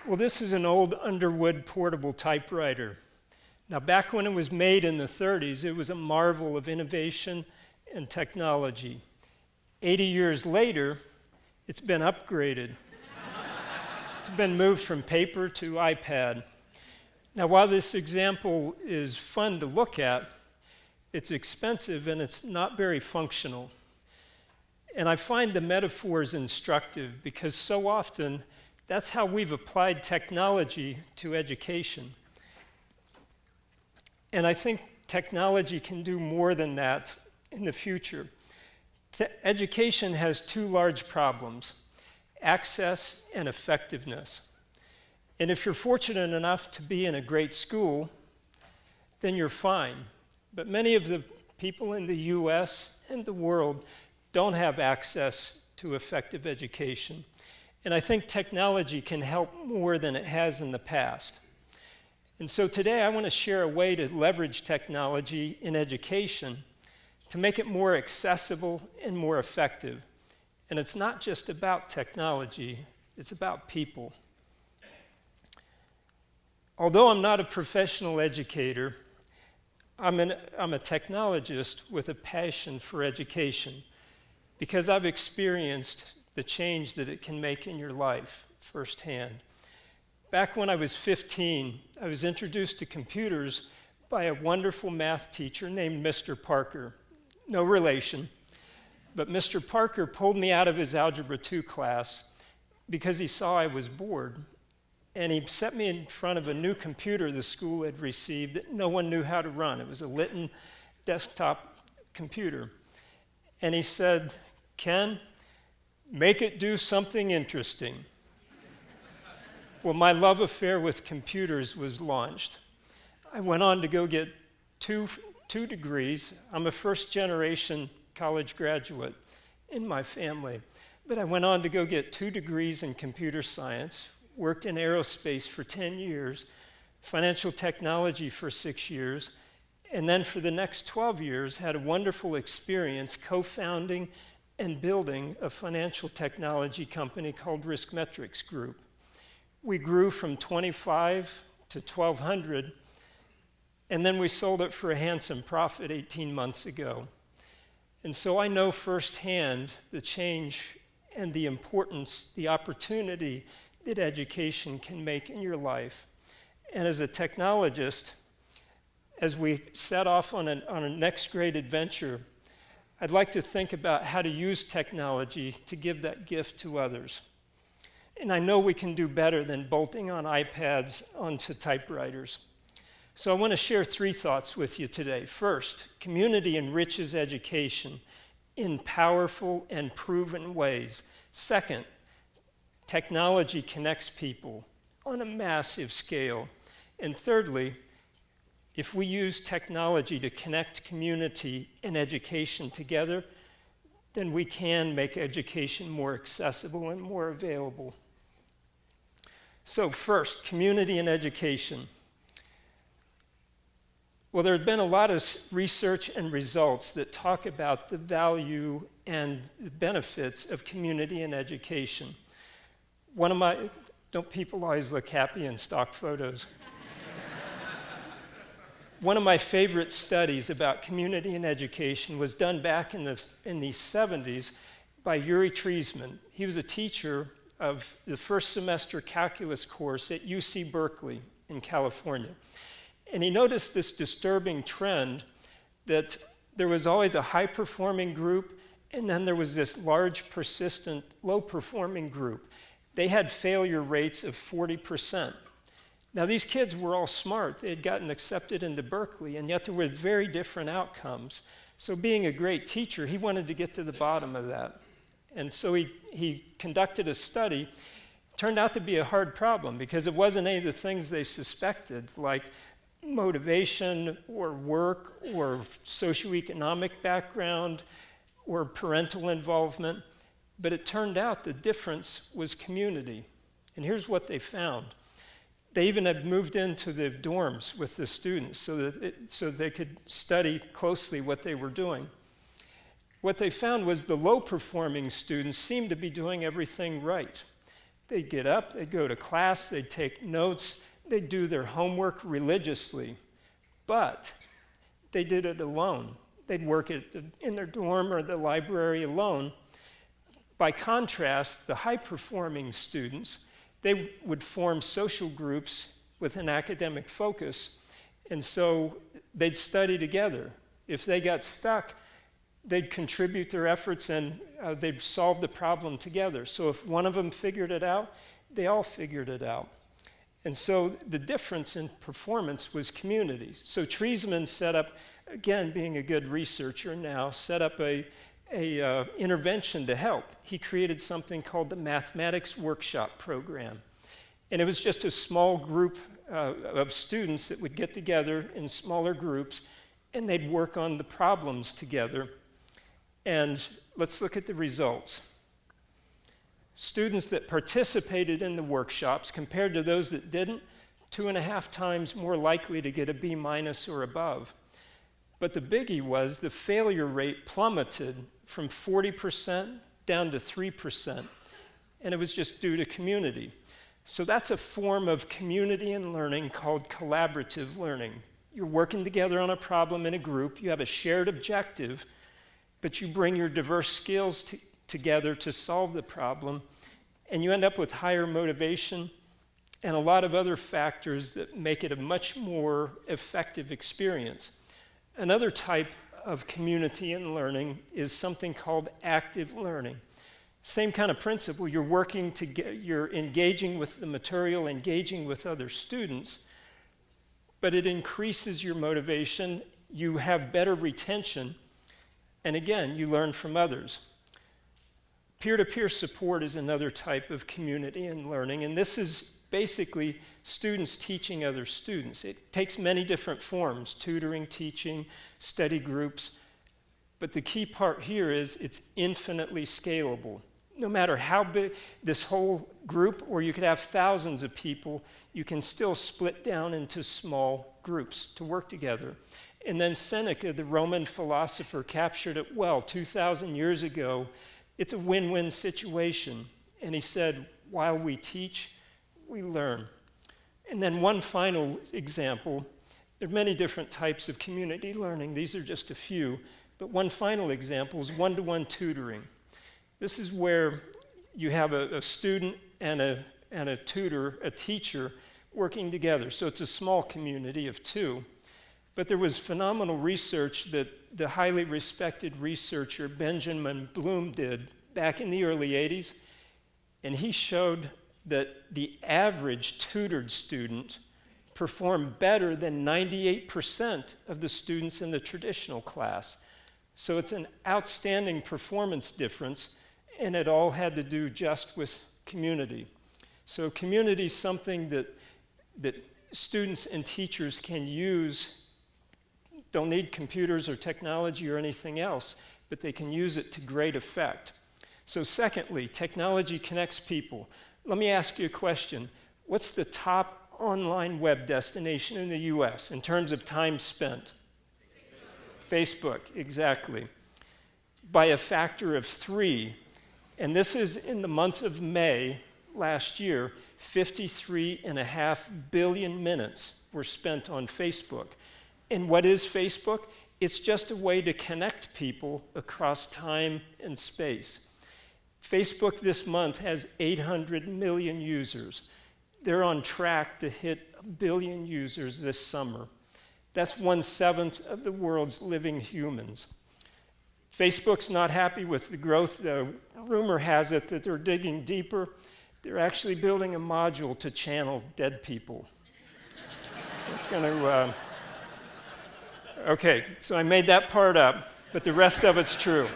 Well, this is an old Underwood portable typewriter. Now, back when it was made in the 30s, it was a marvel of innovation and technology. 80 years later, it's been upgraded. It's been moved from paper to iPad. Now, while this example is fun to look at, it's expensive and it's not very functional. And I find the metaphors instructive because so often that's how we've applied technology to education. And I think technology can do more than that in the future. Education has two large problems: access and effectiveness. And if you're fortunate enough to be in a great school, then you're fine. But many of the people in the US and the world don't have access to effective education. And I think technology can help more than it has in the past. And so today I want to share a way to leverage technology in education to make it more accessible and more effective. And it's not just about technology, it's about people. Although I'm not a professional educator, I'm a technologist with a passion for education because I've experienced the change that it can make in your life firsthand. Back when I was 15, I was introduced to computers by a wonderful math teacher named Mr. Parker. No relation, but Mr. Parker pulled me out of his Algebra 2 class because he saw I was bored, and he set me in front of a new computer the school had received that no one knew how to run. It was a Litton desktop computer. And he said, "Ken, make it do something interesting." Well, my love affair with computers was launched. I went on to go get two degrees. I'm a first-generation college graduate in my family. But I went on to go get 2 degrees in computer science, worked in aerospace for 10 years, financial technology for 6 years, and then for the next 12 years had a wonderful experience co-founding and building a financial technology company called RiskMetrics Group. We grew from 25 to 1,200, and then we sold it for a handsome profit 18 months ago. And so I know firsthand the change and the importance, the opportunity that education can make in your life. And as a technologist, as we set off on a next great adventure, I'd like to think about how to use technology to give that gift to others. And I know we can do better than bolting on iPads onto typewriters. So I want to share 3 thoughts with you today. First, community enriches education in powerful and proven ways. Second, technology connects people on a massive scale. And thirdly, if we use technology to connect community and education together, then we can make education more accessible and more available. So first, community and education. Well, there have been a lot of research and results that talk about the value and the benefits of community and education. Don't people always look happy in stock photos? One of my favorite studies about community and education was done back in the 70s by Yuri Treisman. He was a teacher of the first semester calculus course at UC Berkeley in California. And he noticed this disturbing trend that there was always a high-performing group, and then there was this large, persistent, low-performing group. They had failure rates of 40%. Now, these kids were all smart. They had gotten accepted into Berkeley, and yet there were very different outcomes. So being a great teacher, he wanted to get to the bottom of that. And so he conducted a study. It turned out to be a hard problem because it wasn't any of the things they suspected, like motivation or work or socioeconomic background or parental involvement. But it turned out the difference was community. And here's what they found. They even had moved into the dorms with the students so that they could study closely what they were doing. What they found was the low-performing students seemed to be doing everything right. They'd get up, they'd go to class, they'd take notes, they'd do their homework religiously. But they did it alone. They'd work in their dorm or the library alone. By contrast, the high-performing students, they would form social groups with an academic focus, and so they'd study together. If they got stuck, they'd contribute their efforts and they'd solve the problem together. So if one of them figured it out, they all figured it out. And so the difference in performance was community. So Treisman set up, again, being a good researcher now, set up a intervention to help. He created something called the Mathematics Workshop Program. And it was just a small group of students that would get together in smaller groups, and they'd work on the problems together. And let's look at the results. Students that participated in the workshops, compared to those that didn't, 2.5 times more likely to get a B- or above. But the biggie was the failure rate plummeted from 40% down to 3%, and it was just due to community. So that's a form of community and learning called collaborative learning. You're working together on a problem in a group, you have a shared objective, but you bring your diverse skills together to solve the problem, and you end up with higher motivation and a lot of other factors that make it a much more effective experience. Another type of community and learning is something called active learning. Same kind of principle, you're engaging with the material, engaging with other students, but it increases your motivation, you have better retention, and again, you learn from others. Peer-to-peer support is another type of community and learning, and this is basically students teaching other students. It takes many different forms, tutoring, teaching, study groups, but the key part here is it's infinitely scalable. No matter how big this whole group, or you could have thousands of people, you can still split down into small groups to work together. And then Seneca, the Roman philosopher, captured it well 2,000 years ago. It's a win-win situation. And he said, while we teach, we learn. And then one final example, there are many different types of community learning. These are just a few. But one final example is one-to-one tutoring. This is where you have a student and a tutor, a teacher, working together. So it's a small community of two. But there was phenomenal research that the highly respected researcher Benjamin Bloom did back in the early 80s, and he showed that the average tutored student performed better than 98% of the students in the traditional class. So it's an outstanding performance difference, and it all had to do just with community. So community is something that students and teachers can use. Don't need computers or technology or anything else, but they can use it to great effect. So secondly, technology connects people. Let me ask you a question. What's the top online web destination in the US in terms of time spent? Facebook, exactly. By a factor of 3. And this is in the month of May last year, 53.5 billion minutes were spent on Facebook. And what is Facebook? It's just a way to connect people across time and space. Facebook this month has 800 million users. They're on track to hit 1 billion users this summer. That's 1/7 of the world's living humans. Facebook's not happy with the growth. The rumor has it that they're digging deeper. They're actually building a module to channel dead people. It's going to... Okay, so I made that part up, but the rest of it's true.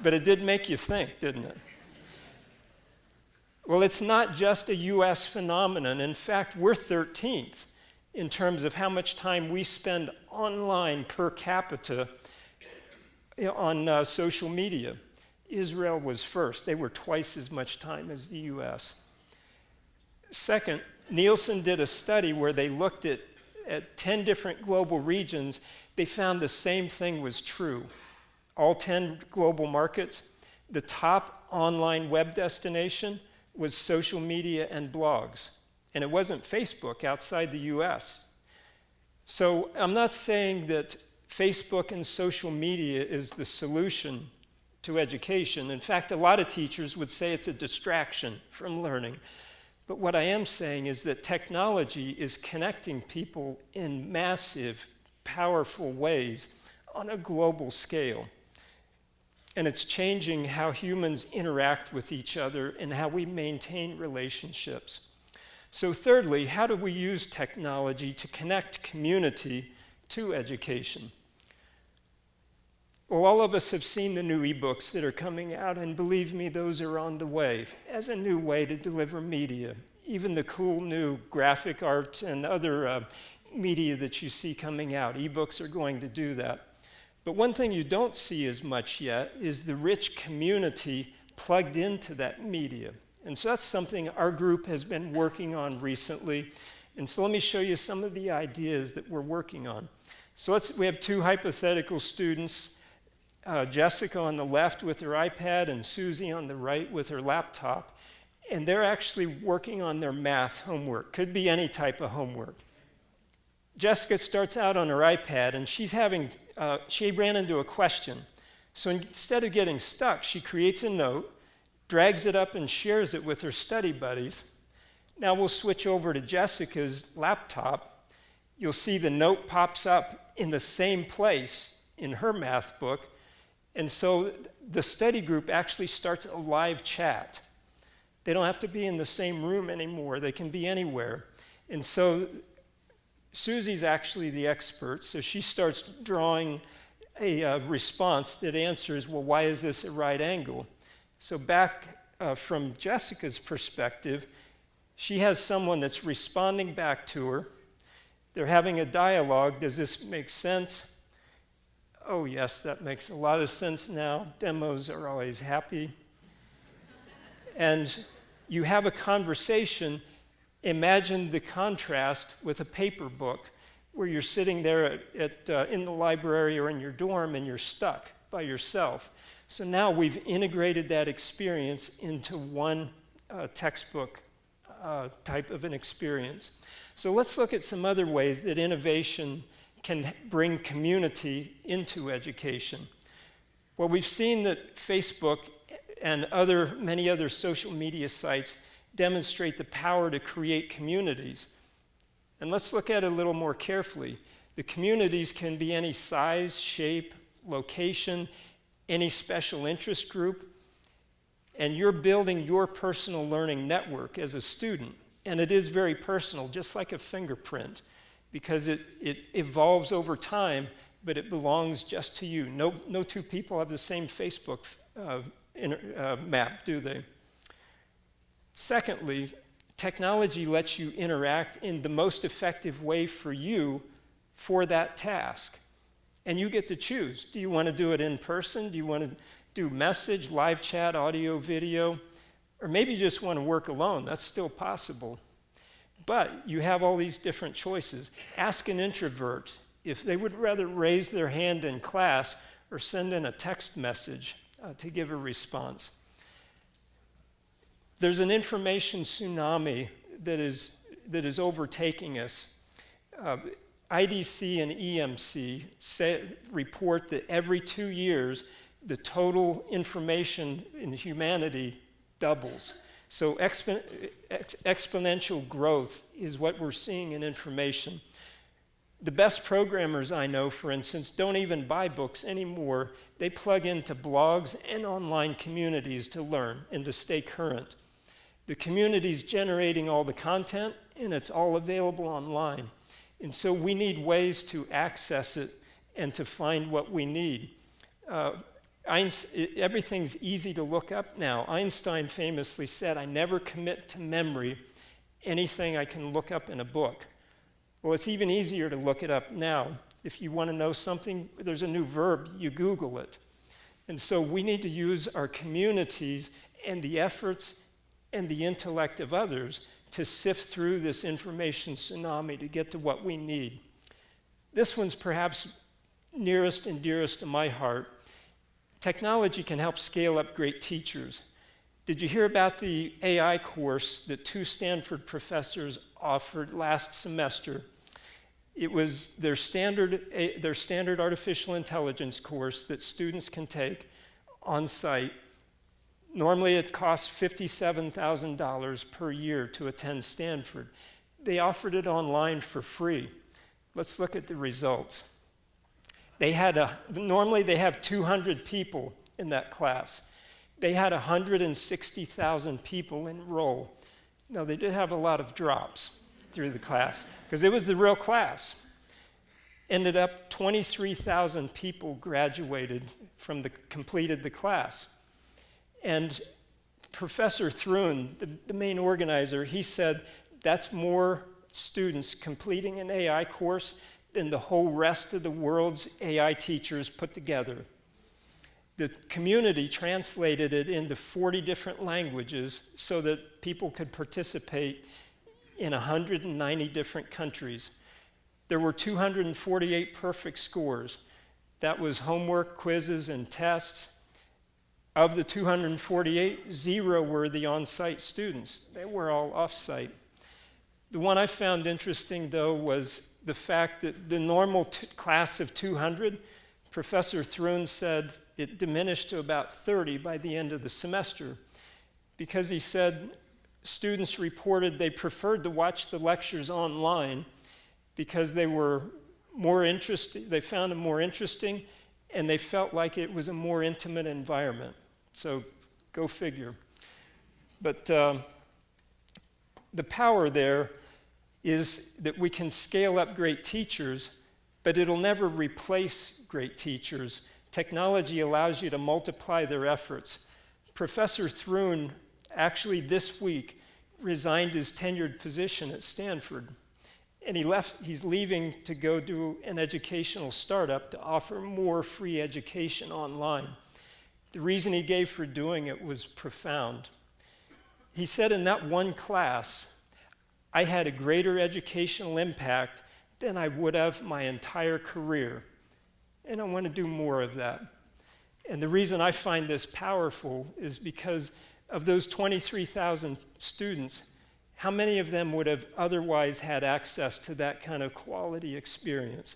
But it did make you think, didn't it? Well, it's not just a US phenomenon. In fact, we're 13th in terms of how much time we spend online per capita on social media. Israel was first. They were twice as much time as the US. Second, Nielsen did a study where they looked at 10 different global regions. They found the same thing was true. All 10 global markets, the top online web destination was social media and blogs. And it wasn't Facebook outside the US. So I'm not saying that Facebook and social media is the solution to education. In fact, a lot of teachers would say it's a distraction from learning. But what I am saying is that technology is connecting people in massive, powerful ways on a global scale. And it's changing how humans interact with each other and how we maintain relationships. So thirdly, how do we use technology to connect community to education? Well, all of us have seen the new ebooks that are coming out, and believe me, those are on the way as a new way to deliver media. Even the cool new graphic art and other media that you see coming out, ebooks are going to do that. But one thing you don't see as much yet is the rich community plugged into that media. And so that's something our group has been working on recently. And so let me show you some of the ideas that we're working on. So we have two hypothetical students, Jessica on the left with her iPad and Susie on the right with her laptop. And they're actually working on their math homework. Could be any type of homework. Jessica starts out on her iPad and she ran into a question. So instead of getting stuck, she creates a note, drags it up and shares it with her study buddies. Now we'll switch over to Jessica's laptop. You'll see the note pops up in the same place in her math book. And so the study group actually starts a live chat. They don't have to be in the same room anymore. They can be anywhere. And so Susie's actually the expert. So she starts drawing a response that answers, well, why is this a right angle? So back from Jessica's perspective, she has someone that's responding back to her. They're having a dialogue. Does this make sense? Oh, yes, that makes a lot of sense now. Demos are always happy. And you have a conversation. Imagine the contrast with a paper book where you're sitting there in the library or in your dorm and you're stuck by yourself. So now we've integrated that experience into one textbook type of an experience. So let's look at some other ways that innovation can bring community into education. Well, we've seen that Facebook and many other social media sites demonstrate the power to create communities. And let's look at it a little more carefully. The communities can be any size, shape, location, any special interest group, and you're building your personal learning network as a student. And it is very personal, just like a fingerprint, because it evolves over time, but it belongs just to you. No two people have the same Facebook map, do they? Secondly, technology lets you interact in the most effective way for you for that task. And you get to choose. Do you want to do it in person? Do you want to do message, live chat, audio, video? Or maybe you just want to work alone. That's still possible. But you have all these different choices. Ask an introvert if they would rather raise their hand in class or send in a text message to give a response. There's an information tsunami that is overtaking us. IDC and EMC report that every 2 years, the total information in humanity doubles. So exponential growth is what we're seeing in information. The best programmers I know, for instance, don't even buy books anymore. They plug into blogs and online communities to learn and to stay current. The community's generating all the content, and it's all available online. And so we need ways to access it and to find what we need. Everything's easy to look up now. Einstein famously said, I never commit to memory anything I can look up in a book. Well, it's even easier to look it up now. If you want to know something, there's a new verb, you Google it. And so we need to use our communities and the efforts and the intellect of others to sift through this information tsunami to get to what we need. This one's perhaps nearest and dearest to my heart. Technology can help scale up great teachers. Did you hear about the AI course that 2 Stanford professors offered last semester? It was their standard artificial intelligence course that students can take on site. Normally it costs $57,000 per year to attend Stanford. They offered it online for free. Let's look at the results. Normally they have 200 people in that class. They had 160,000 people enroll. Now they did have a lot of drops through the class because it was the real class. Ended up 23,000 people graduated completed the class. And Professor Thrun, the main organizer, he said that's more students completing an AI course than the whole rest of the world's AI teachers put together. The community translated it into 40 different languages so that people could participate in 190 different countries. There were 248 perfect scores. That was homework, quizzes, and tests. Of the 248, 0 were the on-site students. They were all off-site. The one I found interesting, though, was the fact that the normal class of 200, Professor Thrun said it diminished to about 30 by the end of the semester because he said students reported they preferred to watch the lectures online because they were more interesting, they found them more interesting, and they felt like it was a more intimate environment. So go figure. But the power there is that we can scale up great teachers, but it'll never replace great teachers. Technology allows you to multiply their efforts. Professor Thrun actually this week resigned his tenured position at Stanford. And he's leaving to go do an educational startup to offer more free education online. The reason he gave for doing it was profound. He said in that one class, I had a greater educational impact than I would have my entire career. And I want to do more of that. And the reason I find this powerful is because of those 23,000 students, how many of them would have otherwise had access to that kind of quality experience?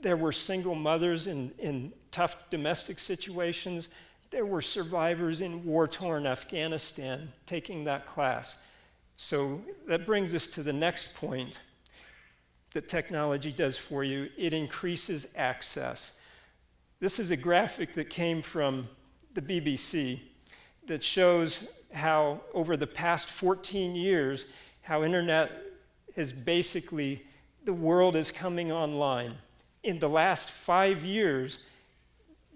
There were single mothers in tough domestic situations. There were survivors in war-torn Afghanistan taking that class. So that brings us to the next point that technology does for you. It increases access. This is a graphic that came from the BBC that shows how over the past 14 years, how internet is basically, the world is coming online. In the last 5 years,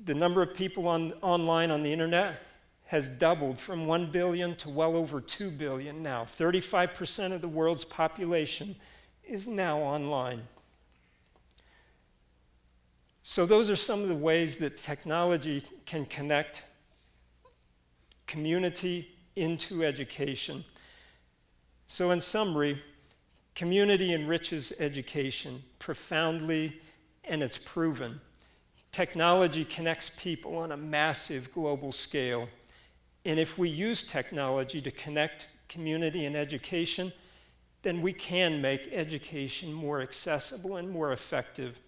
the number of people online on the internet has doubled from 1 billion to well over 2 billion now. 35% of the world's population is now online. So those are some of the ways that technology can connect community into education. So in summary, community enriches education profoundly, and it's proven. Technology connects people on a massive global scale. And if we use technology to connect community and education, then we can make education more accessible and more effective.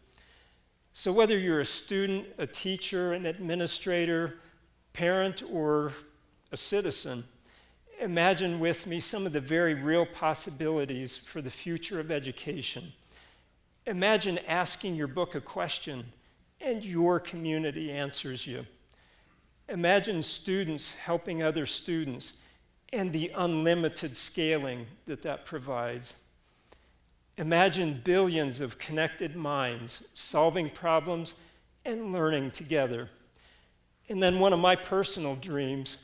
So whether you're a student, a teacher, an administrator, parent, or a citizen, imagine with me some of the very real possibilities for the future of education. Imagine asking your book a question and your community answers you. Imagine students helping other students and the unlimited scaling that that provides. Imagine billions of connected minds solving problems and learning together. And then one of my personal dreams,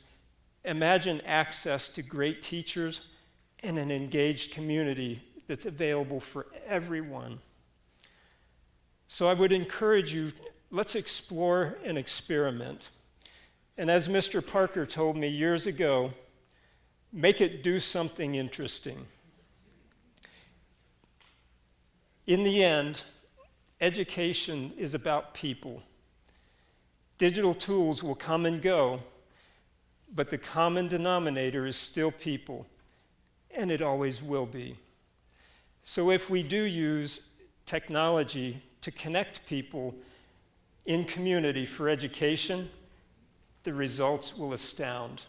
imagine access to great teachers and an engaged community that's available for everyone. So I would encourage you, let's explore and experiment. And as Mr. Parker told me years ago, make it do something interesting. In the end, education is about people. Digital tools will come and go, but the common denominator is still people, and it always will be. So if we do use technology to connect people in community for education, the results will astound.